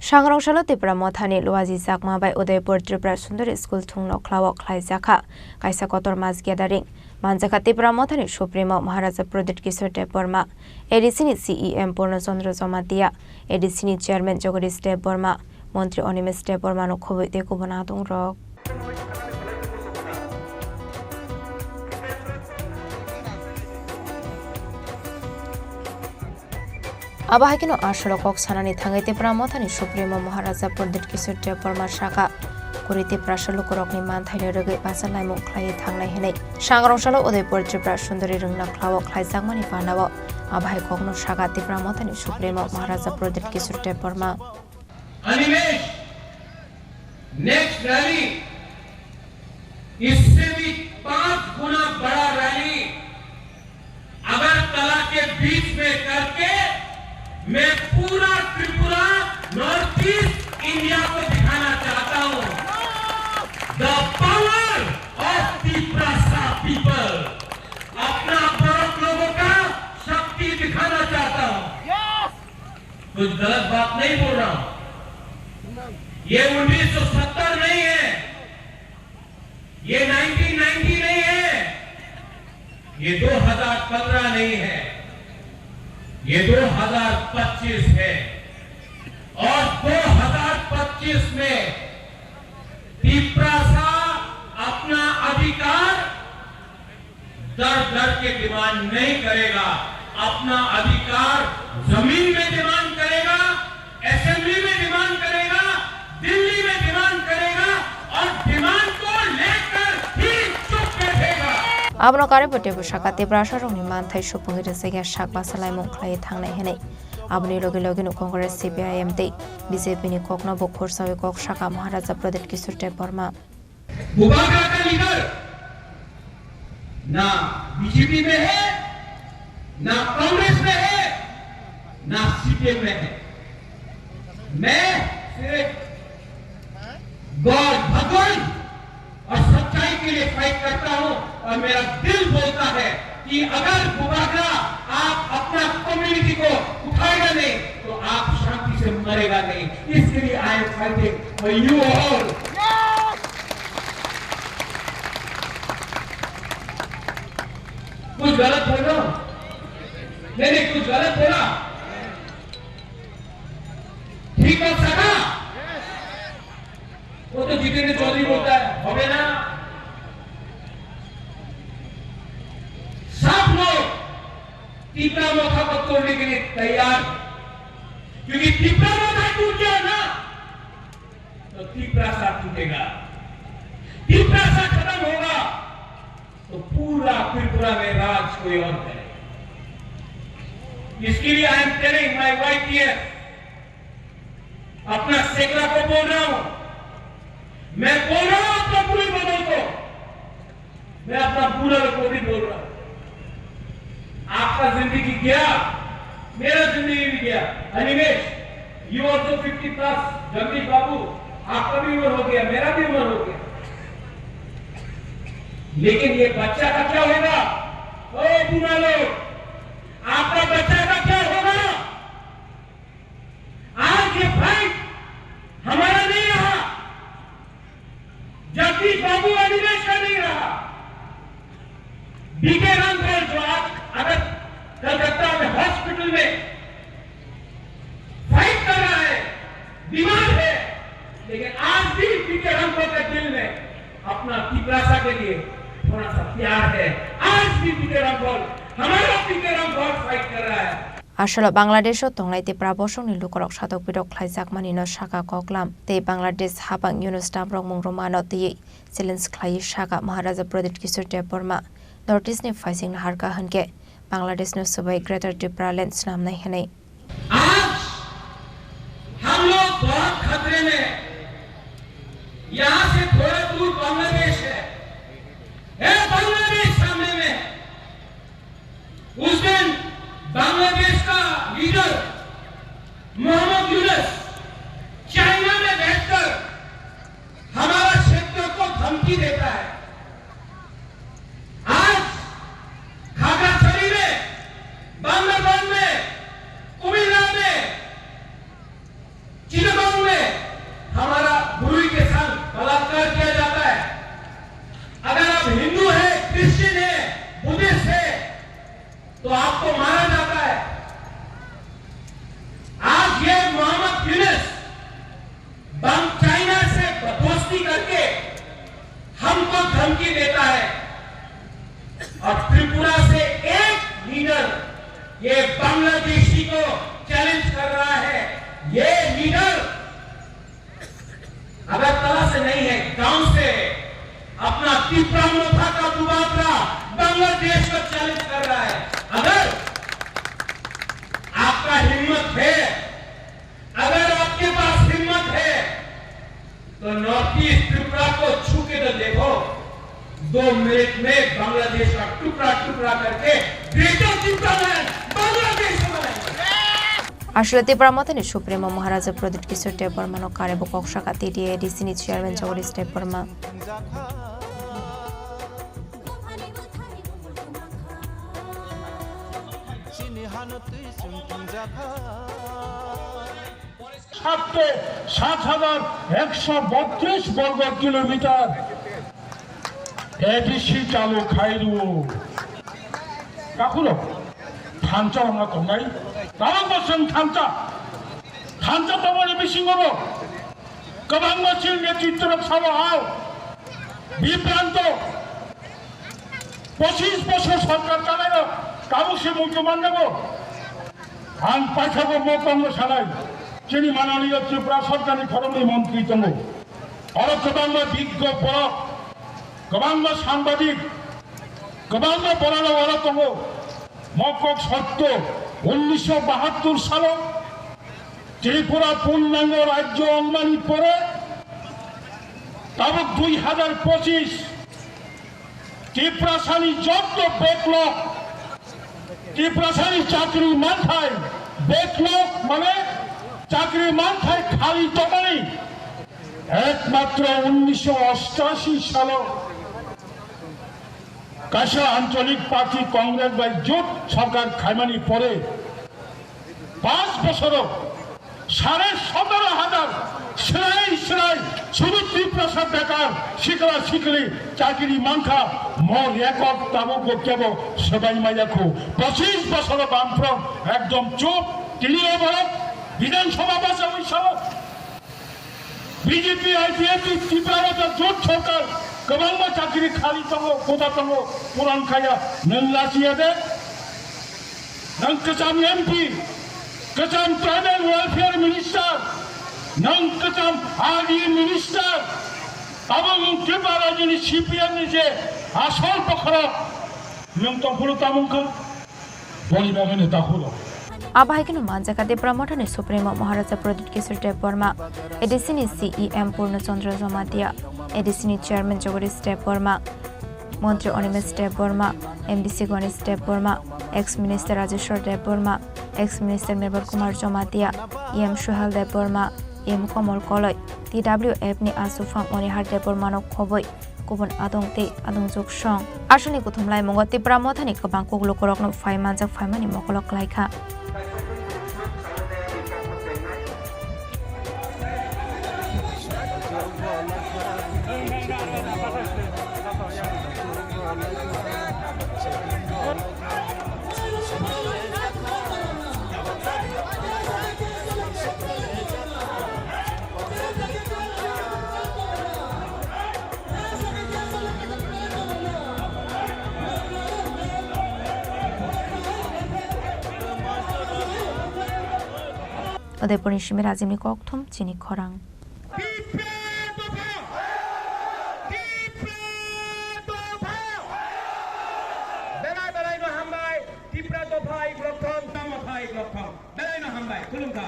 सांग्रांशालो Tripura मथानि लुवाजी जाकमा bye Udaipur Tripura सुंदर school थुंग नखलाव खलाइजाखा कायसा Qatar मास गेदारिं मानजाखा Tripura मथानि supremo महाराजा प्रदीप किशोर देव Verma एडीसीनि CEM पूर्णचंद्र Jamatia एडीसीनि chairman Jagdish देव वर्मा मंत्री अनिमेश देव Verma no खबै देखो बना दं रक Abahakino asholo kok sanani thangai Tripura mothani supremo महाराजा प्रदीप किशोर देव वर्मा शाखा kuri Tripura shalukorokni manthaini rwgui basalaimu khlai thangnai hinai सांग्रांशालो Udaipur Tripura Sundari रंगना ख्लाव खलाइजाकमानि पानाव आबाहाय kokno शाखा Tripura mothani supremo महाराजा प्रदीप किशोर देव Verma Animesh next rally इससे भी 5 गुना बड़ा रैली अगरतला के बीच में करके मैं पूरा त्रिपुरा नॉर्थ ईस्ट इंडिया को दिखाना चाहता हूं the power of Tripura people अपना भारत लोगों का शक्ति दिखाना चाहता हूं कुछ गलत बात नहीं बोल रहा हूं ये 1970 नहीं है ये 1990 नहीं है ये 2015 नहीं है ये 2025 है और 2025 में त्रिपुरा अपना अधिकार दर दर के डिमांड नहीं करेगा अपना अधिकार जमीन में डिमांड करेगा असेंबली में डिमांड करेगा दिल्ली में डिमांड करेगा और डिमांड को लेकर ही चुप बैठेगा Abno karepute bushaka Tripura sharokni manthai supungire sega shak basalaimu khlai thangnai hinai abni loge loge no Congress CPIM te BJP ni kokno bokhor sawe kok shaka महाराजा प्रदीप किशोर देव वर्मा भूभागा का लीडर ना बीजेपी में है ना कांग्रेस में है ना सीपीएम में है मैं सिर्फ गॉड भगवान और सच्चाई के लिए फाइट करता हूं और मेरा दिल बोलता है कि अगर भूभागा आप अपना कम्युनिटी को उठाएगा नहीं तो आप शांति से मरेगा नहीं इसके लिए I am fighting for you all कुछ गलत बोल रहा हूं मैंने कुछ गलत बोला ठीक हो सका वो तो जितेंद्र चौधरी बोलता है होगे ना सब लोग त्रिपुरा मोथा को तोड़ने के लिए तैयार क्योंकि त्रिपुरा मोथा टूट गया ना तो त्रिपुरा साथ टूटेगा त्रिपुरा साथ खत्म होगा तो पूरा त्रिपुरा में राज कोई और करेगा इसके लिए I am telling my wife here अपना सेकरा को बोल रहा हूं मैं बोल रहा हूं अपना पूरी बदल को मैं अपना पूरा को भी बोल रहा हूं आपका जिंदगी गया मेरा जिंदगी भी गया Animesh you also 50 plus Jagdish Babu आपका भी उम्र हो गया मेरा भी उम्र हो गया लेकिन ये बच्चा का क्या होगा ओ पूरा लोग आपका बच्चा का क्या होगा आज ये फाइट हमारा नहीं रहा जगदीश बाबू अनिमेश का नहीं रहा बीके रामपाल जो आज अगर कलकत्ता में हॉस्पिटल में फाइट कर रहा है बीमार है लेकिन आज भी बीके रामपाल के दिल में अपना त्रिपुरा के लिए थोड़ा सा प्यार है आज भी बीके रामपाल हमारा बीके रामपाल फाइट कर रहा है Asholo Bangladesho tonglai Tripura bosongni lukorok satok pidok khlaijakmani no shaka koklam te Bangladesh habang Yunus Damrok mungromano te challenge khlai shaka महाराजा प्रदीप किशोर देव Verma notice ne facing na harka hanke Bangladesh no subai Greater Tripura Lands नाम नहीं है आज हम लोग बहुत खतरे में यहाँ से थोड़ा दूर बांग्लादेश है बांग्लादेश सामने में उस दिन बांग्लादेश का लीडर मोहम्मद यूनुस चाइना में बैठकर हमारा क्षेत्र को धमकी देता है आज खागड़ाछड़ी में बांग्लादेश में कुमिल्ला में चिटगांव बलात्कार किया जाता है। अगर आप हिंदू है, क्रिश्चियन है, बुद्धिस्ट है, तो आपको मारा जाता है। आज ये मोहम्मद यूनुस चाइना से दोस्ती करके हमको धमकी देता है और त्रिपुरा से एक लीडर ये बांग्लादेशी को चैलेंज कर रहा है। ये लीडर अगरतला से नहीं है, गांव से अपना त्रिपुरा मोथा का दुबारा बांग्लादेश को चैलेंज कर रहा है। अगर आपका हिम्मत है, अगर आपके पास हिम्मत है, तो नॉर्थ ईस्ट त्रिपुरा को छू के तो देखो। 2 मिनट में बांग्लादेश का टुकड़ा टुकड़ा करके ग्रेटर त्रिपुरा में बांग्लादेश को बनाएंगे। আসলে ত্রিপুরামথানি সুপ্রিমো মহারাজা প্রদীপ কিশোর দেববর্মানো কারে বকশাকা টিডিএ এডিসিনি চেয়ারম্যান জগদীশ দেববর্মা সাতটে ৭,১৩২ বর্গ কিলোমিটার এডিসি চালু খাইরু কাকুলো থানচা আমরা তঙ্গাই তারা বসেন থানচা তমানে বেশি হব গোবাং মাসির নেতৃত্ব সভাও বিভ্রান্ত 25 বছর সরকার চালাইল কাবু সে মুখ্যমান নেব আন পাঠাবো মোকঙ্গ সালাই যিনি মাননীয় ত্রিপুরা সরকারি ফরমে মন্ত্রী তঙ্গ আর গোবাংলা বিজ্ঞ পড়ক গোবাংলা সাংবাদিক গোবাংলা পড়ানো ওরা তঙ্গ মকক সত্য 1972 সালে ত্রিপুরা পূর্ণাঙ্গ রাজ্য অনুমানিত পরে তাবক 2025 ত্রিপুরাসানি যত বেকলগ ত্রিপুরাসানি চাকরি মানথায় বেকলগ মানে চাকরি মানথায় খালি তমানি একমাত্র 1988 সালে কাশা আঞ্চলিক পার্টি কংগ্রেস বা জোট সরকার খাইমানি পরে 5 বছর 17,500 সেরাই শুধু ত্রিপুরা বেকার শিকলা শিকলি চাকরি মানখা মর একক তাবক কেব সবাই মাইয়াখো 25 বছর বামফ্রন্ট একদম চুপ তৃণমূল বড় বিধানসভা বাসা ওইসব বিজেপি আইপিএফ ত্রিপুরা জোট সরকার गोबां चाकरी खाली दङ कोथा दङ पुरान खाया नों लाजिया दे नों गोजाम एमपि गोजाम ट्राइबेल वेलफेयर मिनिस्टार नों गोजाम आरडि मिनिस्टार आबो त्रिपुरा रायजोनि सिपिएमनि जे आसल पखरा नों तंफुरु तामुंखौ बलिबागोनो दाखुरो आबाहिकनो मानजाका ত্রিপুরামথানি সুপ্রিমো মহারাজা প্রদীপ কিশোর দেববর্মা এডিসিনি সিইএম পূর্ণচন্দ্র জমাতিয়া এডিসিনি চেয়ারম্যান জগদীশ দেববর্মা মন্ত্রী Animesh Debbarma MDC Ganesh Debbarma ex minister Rajeshwar Debbarma ex minister Mebar Kumar Jamatia EM Sohel Debbarma M Kamal Kalai TWF नि आसुफां मनिहार देबबर्मानो खबै गुबुन आदंते आदंजुग सं आसनि कुथुमलाय मंग ত্রিপুরামথানি गोबां कुगलो करकनो फाइमानजाक फाइमानि मकलक लायखा उदयपुरनि सिमे राजिमनि कक्थम चिनि खरां Berai no hambai, tipra do bhai, gloktham, tam bhai, gloktham. Berai no hambai, kulungka.